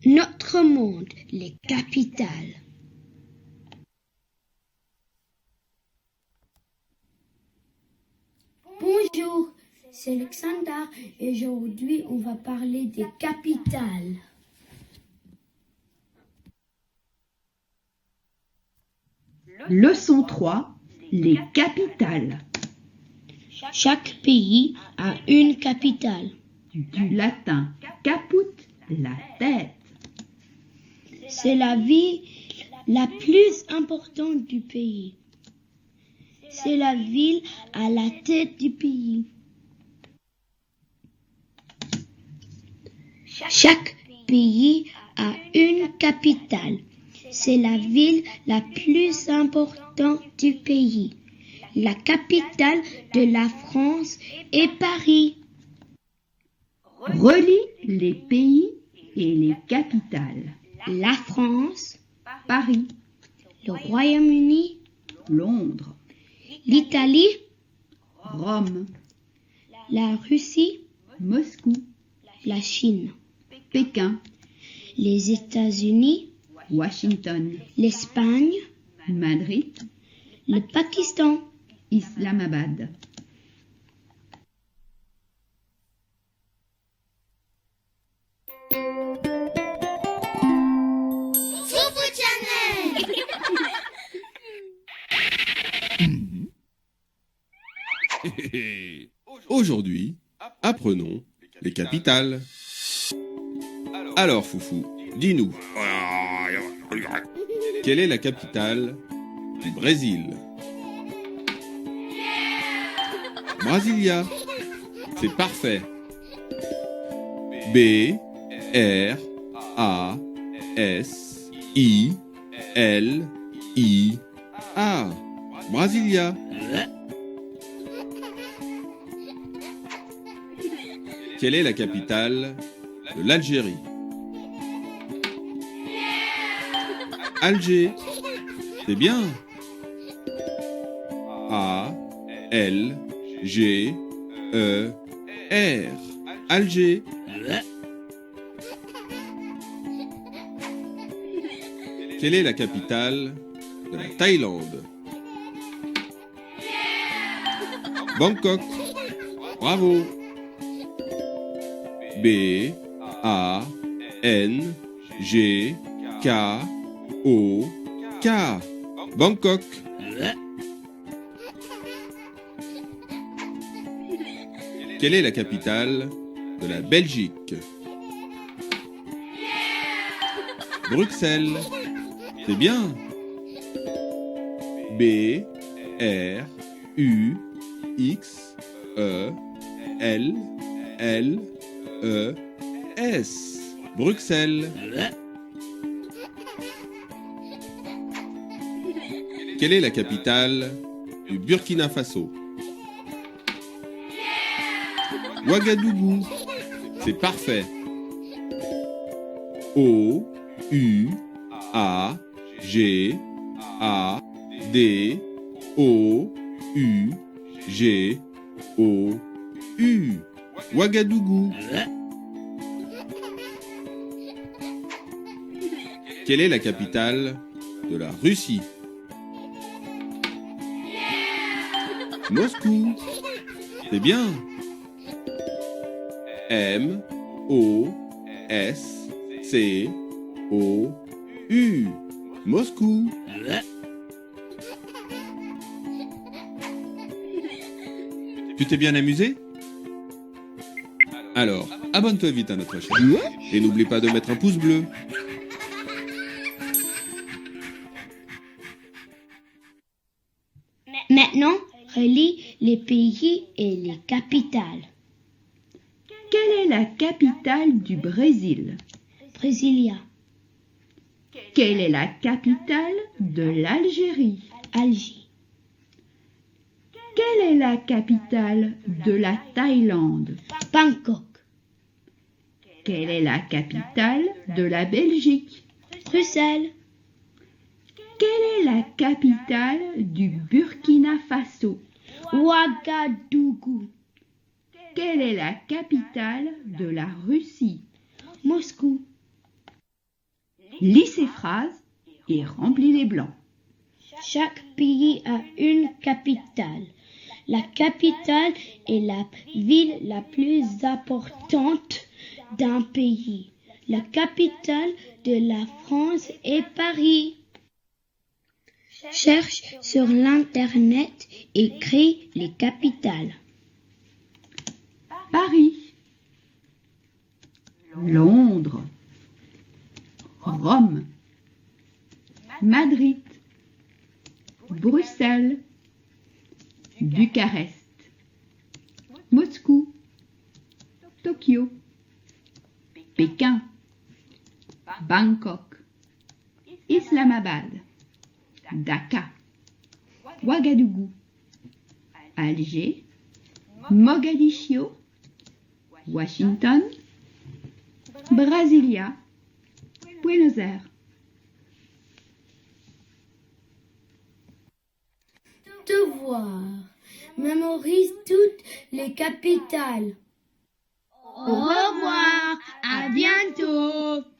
Notre monde, les capitales. Bonjour, c'est Alexandra et aujourd'hui on va parler des capitales. Leçon 3, les capitales. Chaque pays a une capitale. Du latin caput, la tête. C'est la ville la plus importante du pays. C'est la ville à la tête du pays. Chaque pays a une capitale. C'est la ville la plus importante du pays. La capitale de la France est Paris. Relie les pays et les capitales. La France, Paris, le Royaume-Uni, Londres, l'Italie, Rome, la Russie, Moscou, la Chine, Pékin, les États-Unis, Washington, l'Espagne, Madrid, le Pakistan. Islamabad. Aujourd'hui, apprenons les capitales. Alors, Foufou, dis-nous, quelle est la capitale du Brésil? Brasilia, c'est parfait. B, R, A, S, I, L, I, A. Brasilia. Quelle est la capitale de l'Algérie? Alger, c'est bien. A, L, G, E, R. Alger. Quelle est la capitale de la Thaïlande? Bangkok. Bravo. B, A, N, G, K, O, K. Bangkok. Quelle est la capitale de la Belgique? Bruxelles. C'est bien. B, R, U, X, E, L, L, E, S. Bruxelles. Quelle est la capitale du Burkina Faso? Ouagadougou. C'est parfait. O, U, A, G, A, D, O, U, G, O, U. Ouagadougou. Quelle est la capitale de la Russie? Moscou. C'est bien. M, O, S, C, O, U. Moscou. Tu t'es bien amusé? Alors, abonne-toi vite à notre chaîne. Et n'oublie pas de mettre un pouce bleu. Maintenant, relie les pays et les capitales. Quelle est la capitale du Brésil? Brasilia, Quelle est la capitale de l'Algérie? Alger, Quelle est la capitale de la Thaïlande? Bangkok, Quelle est la capitale de la Belgique? Bruxelles, Quelle est la capitale du Burkina Faso? Ouagadougou, Quelle est la capitale de la Russie? Moscou. Lis ces phrases et remplis les blancs. Chaque pays a une capitale. La capitale est la ville la plus importante d'un pays. La capitale de la France est Paris. Cherche sur l'internet et crée les capitales. Paris, Londres, Rome, Madrid, Bruxelles, Bucarest, Moscou, Tokyo, Pékin, Bangkok, Islamabad, Dhaka, Ouagadougou, Alger, Mogadiscio, Washington, Brasilia, Buenos Aires. Devoir. Mémorise toutes les capitales. Au revoir, à bientôt.